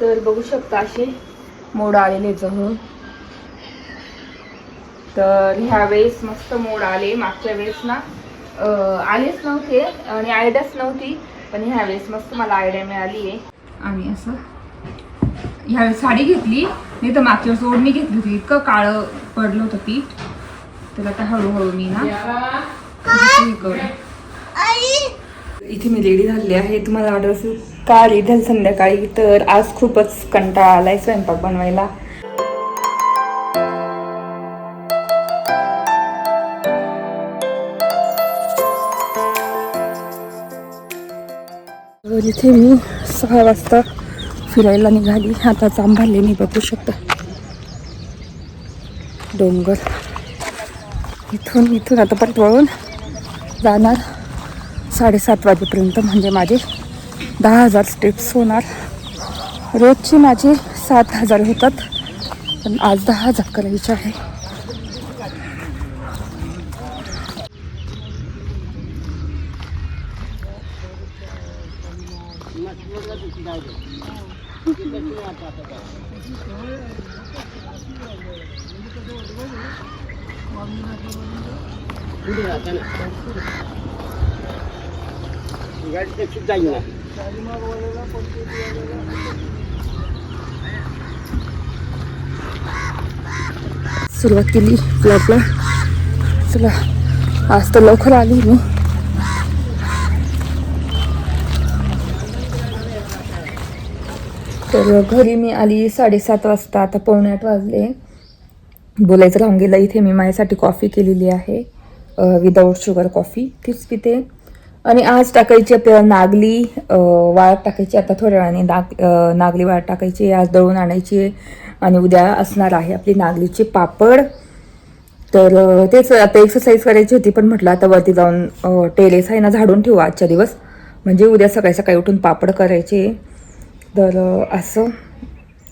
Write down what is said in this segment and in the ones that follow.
तर बघू शकता असे मोड आलेले जवळ. तर ह्या वेळेस मस्त मोड आले. मागच्या वेळेस ना आलेच नव्हते आणि आयडियाच नव्हती, पण ह्या वेळेस मस्त मला आयडिया मिळाली आहे. आणि असं ह्यावेळेस साडी घेतली, नाही तर मागच्या वेळेस ओढणी घेतली होती. इतकं काळं पडलं होतं पीठ. तर आता हळूहळू मी ना इथे मी रेडी झालेली आहे. तुम्हाला वाटत असेल का रेडी झाली संध्याकाळी, तर आज खूपच कंटाळा आलाय स्वयंपाक बनवायला. इथे मी 6 वाजता फिरायला निघाली. आता चांभारले मी बघू शकता डोंगर. इथून आता परत वळून जाणार 7:30 वाजेपर्यंत. म्हणजे माझे 10,000 स्टेप्स होणार. रोजचे माझे 7,000 होतात, पण आज 10,000 करायचे आहे. सुरुवात केली ब्लॉगला. चला आज तर लवकर आली मी. तर घरी मी आली 7:30 वाजता. आता 7:45 वाजले. बोलायचं राहून गेलं. इथे मी माझ्यासाठी कॉफी केलेली आहे, विदाऊट शुगर कॉफी, तीच पिते. आणि आज टाकायची आपल्याला नागली वाळत टाकायची. आता थोड्या वेळाने नागली वाळत टाकायची. आज दळून आणायची आणि उद्या असणार आहे आपली नागलीची पापड. तर तेच आता एक्सरसाइज करायची होती, पण म्हटलं आता वरती जाऊन टेरेस आहे ना झाडून ठेवू आजच्या दिवस, म्हणजे उद्या सकाळी सकाळी उठून पापड करायचे. तर असं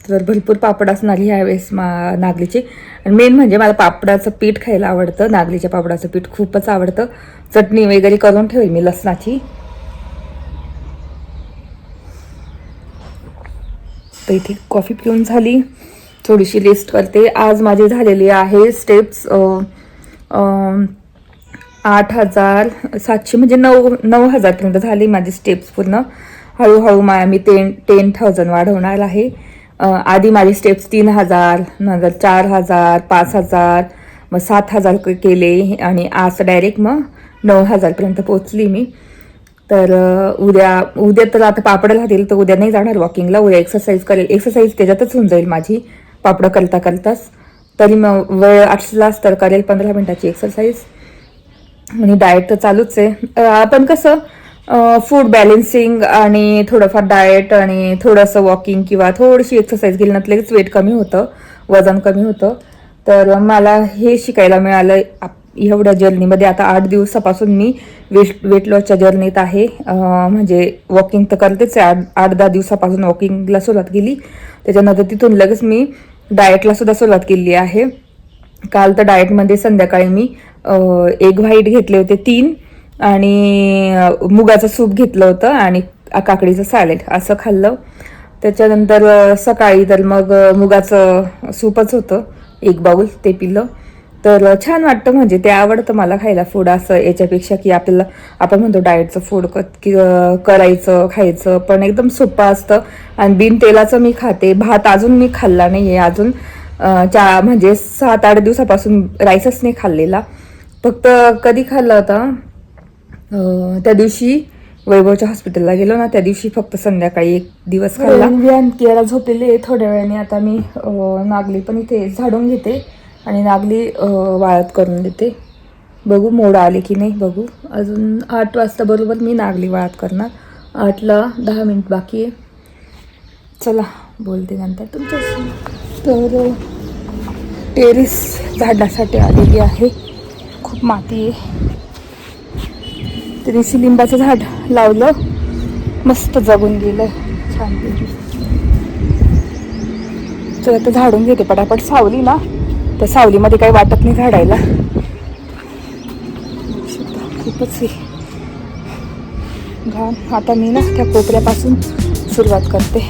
तर भरपूर पापड असणार ह्यावेळेस नागलीचे. आणि मेन म्हणजे मला पापडाचं पीठ खायला आवडतं. नागलीच्या पापडाचं पीठ खूपच आवडतं. चटणी वगैरे करून ठेवेल मी लसणाची. तर इथे कॉफी पिऊन झाली. थोडीशी लिस्ट करते. आज माझी झालेली आहे स्टेप्स 8,700 म्हणजे 9,000पर्यंत झाली माझी स्टेप्स पूर्ण. हळूहळू मी 10,000 वाढवणार आहे. आधी माझे स्टेप्स 3,000, नंतर 4,000, 5,000, मग 7,000 केले आणि आज डायरेक्ट मग 9,000पर्यंत पोचली मी. तर उद्या तर आता पापड राहतील, तर उद्या नाही जाणार वॉकिंगला. उद्या एक्सरसाइज करेल. एक्सरसाइज त्याच्यातच होऊन जाईल माझी पापड करताच. तरी मग वेळ असलाच तर करेल 15 मिनिटाची एक्सरसाइज. आणि डाएट तर चालूच आहे. आपण कसं फूड बॅलन्सिंग आणि थोडंफार डाएट आणि थोडंसं वॉकिंग किंवा थोडीशी एक्सरसाइज केली ना लगेच वेट कमी होतं, वजन कमी होतं. तर मला हे शिकायला मिळालं एवढ्या जर्नीमध्ये. आता 8 दिवसापासून मी वेट लॉसच्या जर्नीत आहे. म्हणजे वॉकिंग तर करतेच आहे. 8-10 दिवसापासून वॉकिंगला सुरुवात केली. त्याच्यानंतर तिथून लगेच मी डाएटला सुद्धा सुरुवात केली आहे. काल तर डाएटमध्ये संध्याकाळी मी एग व्हाईट घेतले होते 3 आणि मुगाचं सूप घेतलं होतं आणि काकडीचं सॅलेड असं खाल्लं. त्याच्यानंतर सकाळी तर मग मुगाचं सूपच होतं 1 बाउल, ते पिलं. तर छान वाटतं. म्हणजे ते आवडतं मला खायला फूड. असं याच्यापेक्षा की आपल्याला आपण म्हणतो डाएटचं फूड करायचं खायचं, पण एकदम सोपं असतं. आणि बिन तेलाचं मी खाते. भात अजून मी खाल्ला नाही आहे. अजून म्हणजे 7-8 दिवसापासून राईसच नाही खाल्लेला. फक्त कधी खाल्ला होता त्या दिवशी वैभवच्या हॉस्पिटलला गेलो ना, त्या दिवशी फक्त संध्याकाळी 1 दिवस खाल्ला. व्यायाम केला, झोपलेले. थोड्या वेळाने आता मी नागली पण इथे झाडून घेते आणि नागली वाळत करून देते. बघू मोड आले की नाही बघू. अजून 8 वाजता बरोबर मी नागली वाळत करणार. 8ला 10 मिनिट बाकी आहे. चला बोलते नंतर तुमच्याशी. तर टेरेस झाडण्यासाठी आलेली आहे. खूप माती आहे. तरीशी लिंबाचं झाड लावलं, मस्त जगून गेलं छानपैकी. तर आता झाडून घेते पटापट. सावली ना, तर सावलीमध्ये काही वाटत नाही झाडायला. खूपच घाण. आता मी ना त्या कोपऱ्यापासून सुरुवात करते.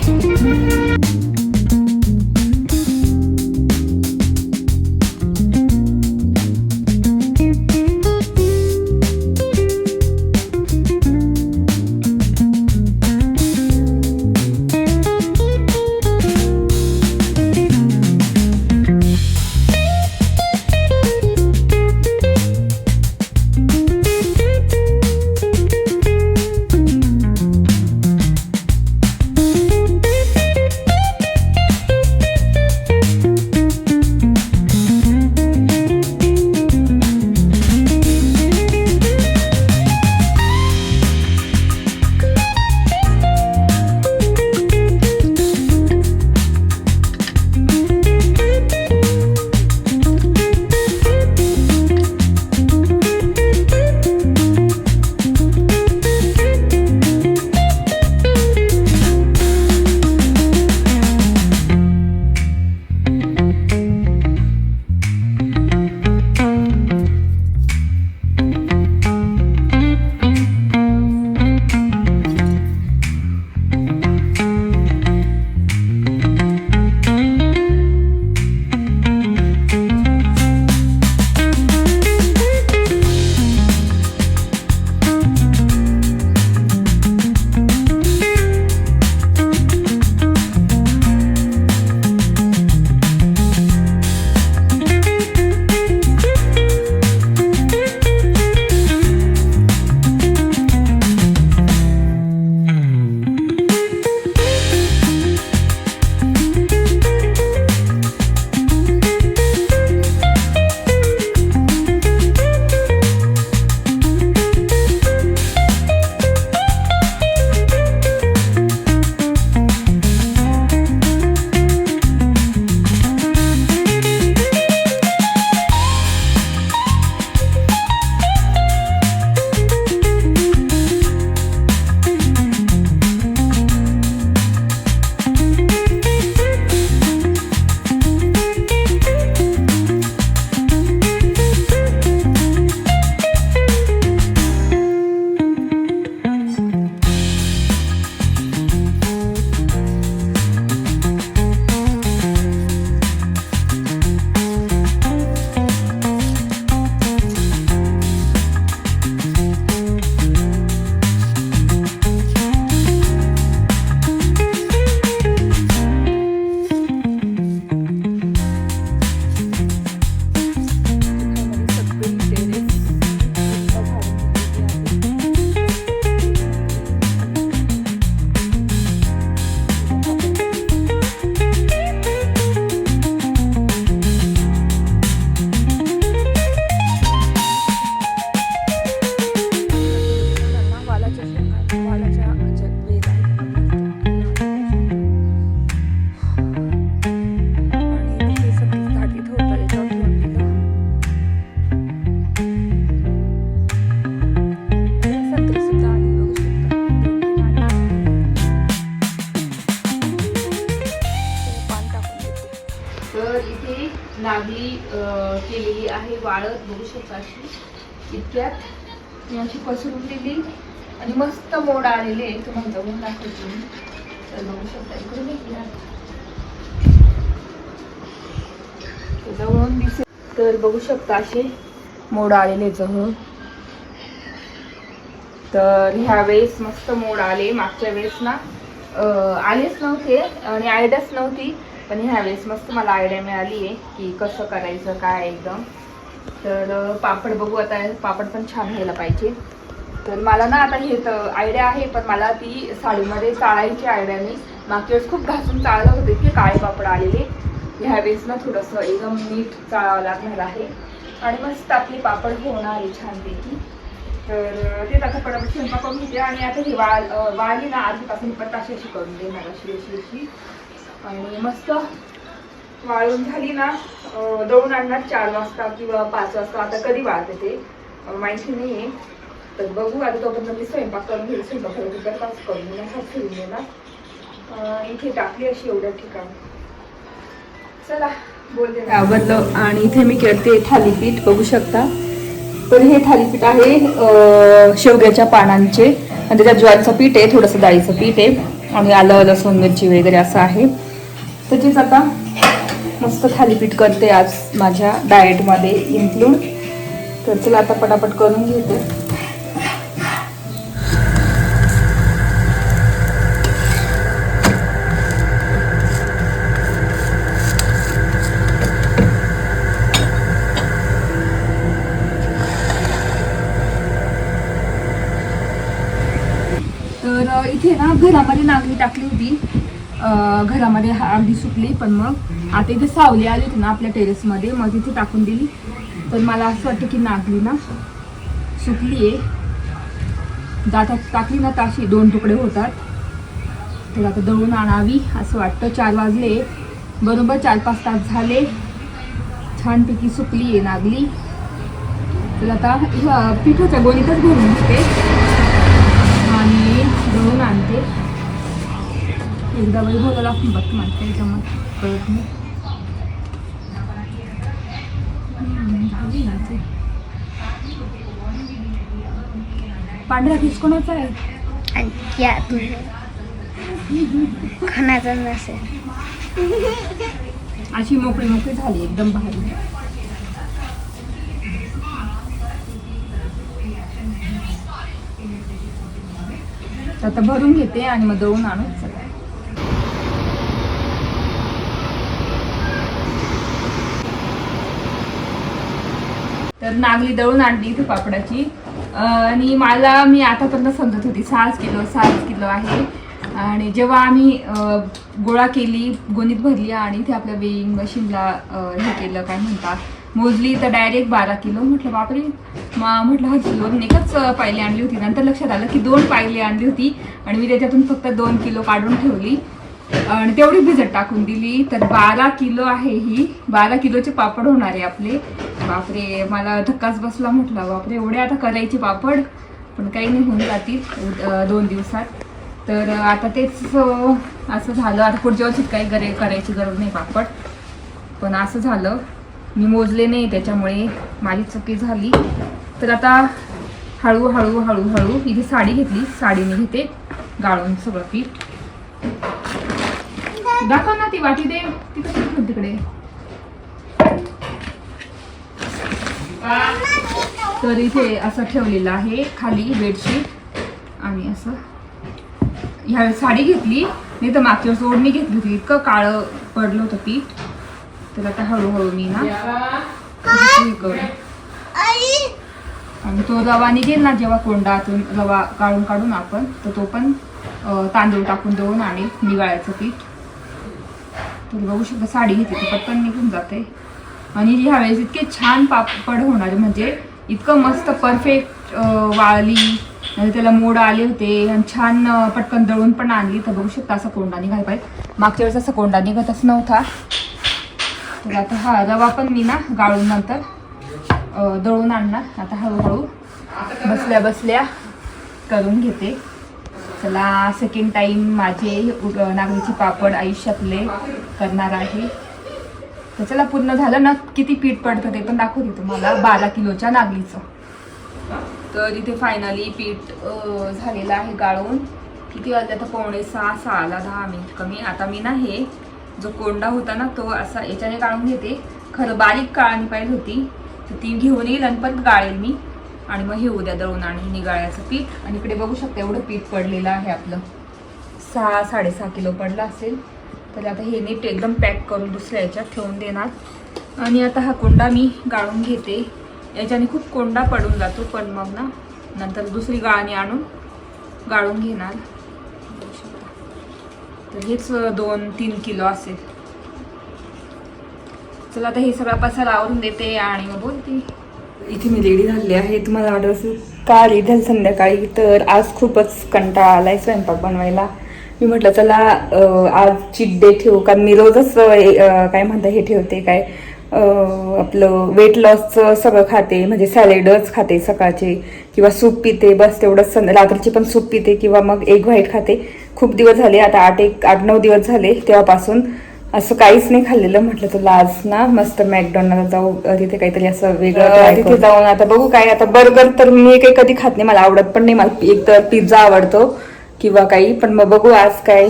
नागली केलेली आहे वाळत, बघू शकता अशी इतक्यात मी अशी पसरून दिली आणि मस्त मोड आलेले आहे. तुम्हाला जवळून दाखवते मी, तर बघू शकता इकडून जवळून दिसेल तर बघू शकता असे मोड आलेले जवळ. तर ह्या वेळेस मस्त मोड आले. मागच्या वेळेस ना आलेच नव्हते आणि आयडियाच नव्हती, पण ह्या वेळेस मस्त मला आयडिया मिळाली आहे की कसं करायचं काय एकदम. तर पापड बघू आता, पापड पण छान व्हायला पाहिजे. तर मला ना आता हे तर आयडिया आहे, पण मला ती साडीमध्ये चाळायची आयडिया नाही. मागच्या वेळेस खूप घासून चाळलं होते की काळे पापड आलेले. ह्या वेळेस ना थोडंसं एकदम नीट चाळावं लागणार आहे आणि मस्त आपली पापड होणार आहे छानपैकी. तर तेच आता पटापट स्वयंपाक करून घेते आणि आता ही वाळली ना आधीपासून पण तशी अशी करून देणार अशी आणि मस्त वाळून झाली ना दळून आणणार 4 वाजता किंवा 5 वाजता. आता कधी वाळते ते माहिती नाही आहे. तर बघू आता तोपर्यंत मी स्वयंपाक करून घेईल. स्वयंपाक करून देणार फिरून देणार. इथे टाकली अशी एवढ्या ठिकाणी. चला बोलते आवडलं. आणि इथे मी करते थालीपीठ बघू शकता. तर हे थालीपीठ आहे शेवग्याच्या पानांचे आणि त्याच्यात ज्वारीचं पीठ आहे, थोडंसं डाळीचं पीठ आहे आणि आलं लसूण मिरची वगैरे असं आहे. त्याचीच आता मस्त थालीपीठ करते आज माझ्या डाएटमध्ये इन्क्लूड. तर चला आता पटापट करून घेते. तर इथे ना घरामध्ये नागली टाकली होती, घरामध्ये अगदी सुकली. पण मग आता इथे सावली आली होती ना आपल्या टेरेसमध्ये, मग इथे टाकून दिली. तर मला असं वाटतं की नागली ना सुकली आहे. दातात टाकली ना ताशी 2 तुकडे होतात. तर आता दळून आणावी असं वाटतं. 4 वाजले बरोबर, 4-5 तास झाले. छानपैकी सुकली आहे नागली. तर आता पिठाच्या गोणीतच भरून असते आणि दळून आणते. एकदा बाई बोलायला आपण बघ म्हणते त्याच्यामध्ये कळत नाही. पांढरा किस कोणाचा आहे? खाण्याचा नसेल. अशी मोकळी मोकळी झाली एकदम भारी. आता भरून घेते आणि मग दळून आणू. तर नागली दळून आणली इथे पापडाची. आणि मी आतापर्यंत समजत होती 6 किलो आहे. आणि जेव्हा आम्ही गोळा केली, गोणीत भरली आणि इथे आपल्या वेईंग मशीनला हे केलं, काय म्हणतात, मोजली, तर डायरेक्ट 12 किलो. म्हटलं बापरे. म्हटलं हा किलो एकच पायली आणली होती. नंतर लक्षात आलं की 2 पायली आणली होती आणि मी त्याच्यातून फक्त 2 किलो काढून ठेवली आणि तेवढी भिजत टाकून दिली. तर 12 किलो आहे ही. 12 किलोचे पापड होणार आहे आपले. बापरे, मला धक्काच बसला. म्हटलं बापरे एवढे आता करायचे पापड, पण काही नाही, होऊन जातील 2 दिवसात. तर आता तेच असं झालं. आता पुढच्या वर्षी काही करायची गरज नाही पापड. पण असं झालं, मी मोजले नाही त्याच्यामुळे माझी चुकी झाली. तर आता हळूहळू इथे साडी घेतली, साडीने घेते गाळून सगळं पीठ. दाखव ना ती वाटी दे, ती कशी ठेवून तिकडे. तर इथे असं ठेवलेलं आहे खाली बेडशीट. आणि असं ह्या साडी घेतली, नाही तर मागच्या वेळेस ओढणी घेतली होती, इतकं काळं पडलं होतं पीठ. तर आता हळूहळू मी ना करू. आणि तो रवा निघेल ना जेव्हा कोंडातून रवा काढून आपण, तर तो पण तांदूळ टाकून देऊन आणि निगाळायचं पीठ. तर बघू शकता साडी घेतली तर पटकन निघून जाते. आणि ह्यावेळेस इतके छान पापड होणारे, म्हणजे इतकं मस्त परफेक्ट वाळली, आणि त्याला मोड आले होते आणि छान पटकन दळून पण आणली. तर बघू शकता असा कोंडा निघायला पाहिजे. मागच्या वेळेस असा कोंडा निघतच नव्हता. तर आता हा रवा पण मी ना गाळून नंतर दळून आणणार. आता हळूहळू बसल्या बसल्या करून घेते. चला, सेकंड टाईम माझे नागलीचे पापड आयुष्यातले करणार आहे. तर चला, पूर्ण झालं ना. किती पीठ पडतं ते पण दाखवते तुम्हाला 12 किलोच्या नागलीचं. तर इथे फायनली पीठ झालेलं आहे गाळून. किती वाजले आता? 5:45, 10 मिनिट कमी. आता मी ना हे जो कोंडा होता ना तो असा याच्याने गाळून घेते. खरं बारीक काळणी पाहिजे होती, तर ती घेऊन येईल आणि पण गाळेल मी. आणि मग हे उद्या दळून आणि निगाळ्याचं पीठ. आणि इकडे बघू शकता एवढं पीठ पडलेलं आहे आपलं. 6-6.5 किलो पडलं असेल. तर आता हे नीट एकदम पॅक करून दुसऱ्या याच्यात ठेवून देणार. आणि आता हा कोंडा मी गाळून घेते. याच्याने खूप कोंडा पडून जातो, पण मग ना नंतर दुसरी गाळणी आणून गाळून घेणार. तर हेच 2-3 किलो असेल. चला, आता हे सगळा पसारा आवरून देते आणि मग बोलते. इथे मी रेडी झाले आहे. तुम्हाला वाटत असेल का रेडी झाली संध्याकाळी, तर आज खूपच कंटाळा आलाय स्वयंपाक बनवायला. मी म्हटलं चला आज चीट डे ठेवू, कारण मी रोजच काय म्हणता हे ठेवते, काय आपलं वेट लॉसचं सगळं खाते. म्हणजे सॅलेडच खाते सकाळचे, किंवा सूप पिते, बस तेवढंच. रात्रीची पण सूप पिते किंवा मग एग व्हाईट खाते. खूप दिवस झाले, आता 8-9 दिवस झाले तेव्हापासून असं काहीच नाही खाल्लेलं. म्हटलं तुला आज ना मस्त मॅकडॉनल्डला जाऊ, तिथे काहीतरी असं वेगळं तिथे जाऊन आता बघू काय. आता बर्गर तर मी काही कधी खात नाही, मला आवडत पण नाही. मला एक तर पिझ्झा आवडतो किंवा काही, पण मग बघू आज काय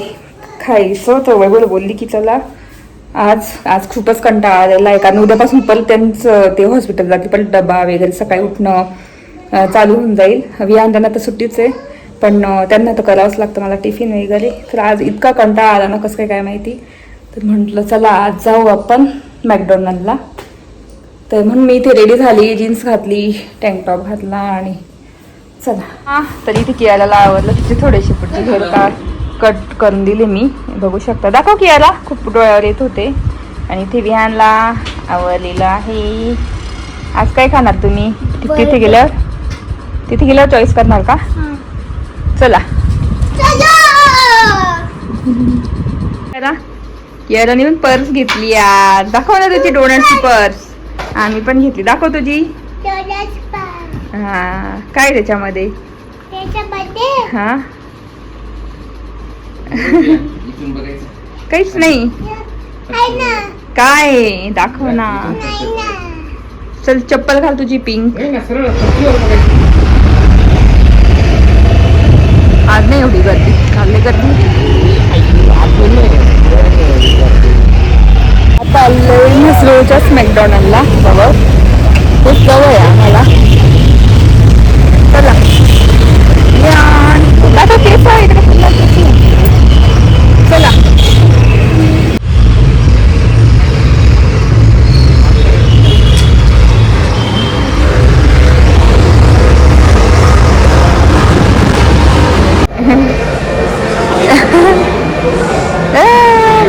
खायचं. तर वैभव बोलली की चला आज खूपच कंटाळा आलेला आहे, कारण उद्यापासून परत त्यांचं ते हॉस्पिटल जाते, परत डबा वगैरे सकाळी उठणं चालू होऊन जाईल. विहान त्यांना तर सुट्टीच आहे, पण त्यांना तर करावंच लागतं मला टिफिन वगैरे. तर आज इतका कंटाळा आला ना, कसं काय माहिती. तर म्हटलं चला आज जाऊ आपण मॅकडोनल्डला. तर म्हणून मी इथे रेडी झाली, जीन्स घातली, टँकटॉप घातला आणि चला. तरी इथे कियाला आवडलं, तिथे थोडेसे पुढचे हेअर कट करून दिले मी, बघू शकता. दाखव कियाला, खूप डोळ्यावर येत होते. आणि इथे विहानला आवडलेलं आहे. आज काय खाणार तुम्ही तिथे गेल्यावर चॉईस करणार का? चला. कियाला नेऊन पर्स घेतली यार, दाखव ना तुझी डोनटची पर्स. आम्ही पण घेतली, दाखव तुझी. हा, काय त्याच्यामध्ये? हा काहीच नाही. काय दाखव ना. चल चप्पल घाल तुझी पिंक. आज नाही एवढी गर्दी, काल गर्दी. आता आलोय म्हसरूच्याच मॅकडोनल्डला, जवळ, खूप जवळ आहे आम्हाला. चला आता केस आहे इकडे, चला.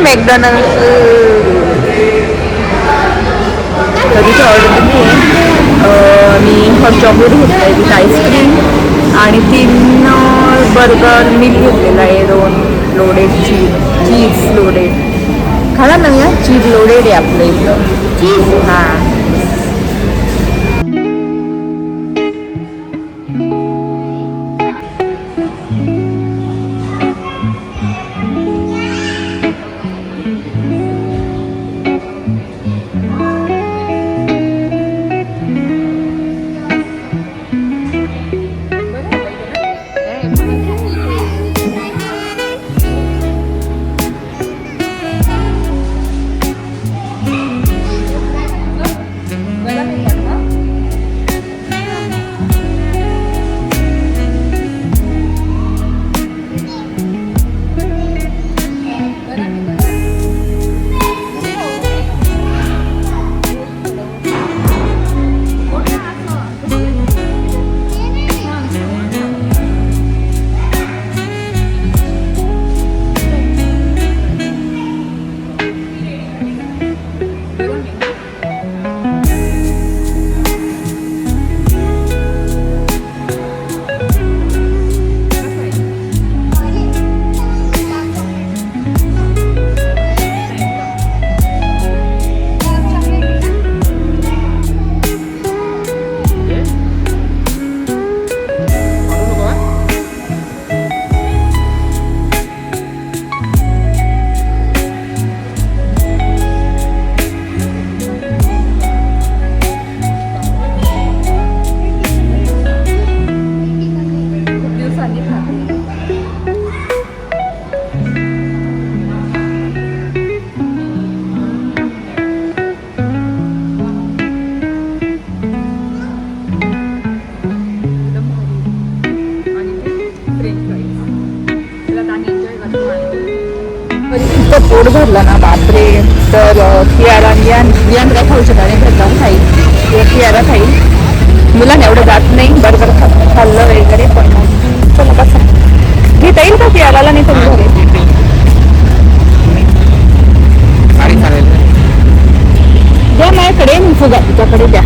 मॅकडोनल्ड कधीची ऑर्डर दिली आहे. मी हॉट चॉकलेट घेतलं आहे, विथ आईस्क्रीम, आणि 3 बर्गर मिल घेतलेला आहे, 2 लोडेड चीज लोडेड. खाणार ना मी, चीज लोडेड आहे आपलं इथं चीज. हां इतकं पोट भरलं ना बापरे. तर कियाला विहान काय खाऊ शकत नाही, जाऊन खाईल किंवा कियाला खाईल. मुलांना एवढं जात नाही बर्गर खाल्लं वगैरे, पण चला कसं घेता येईल का कियाला, नाही तर घरी द्या माझ्याकडे, फुगा तुझ्याकडे द्या.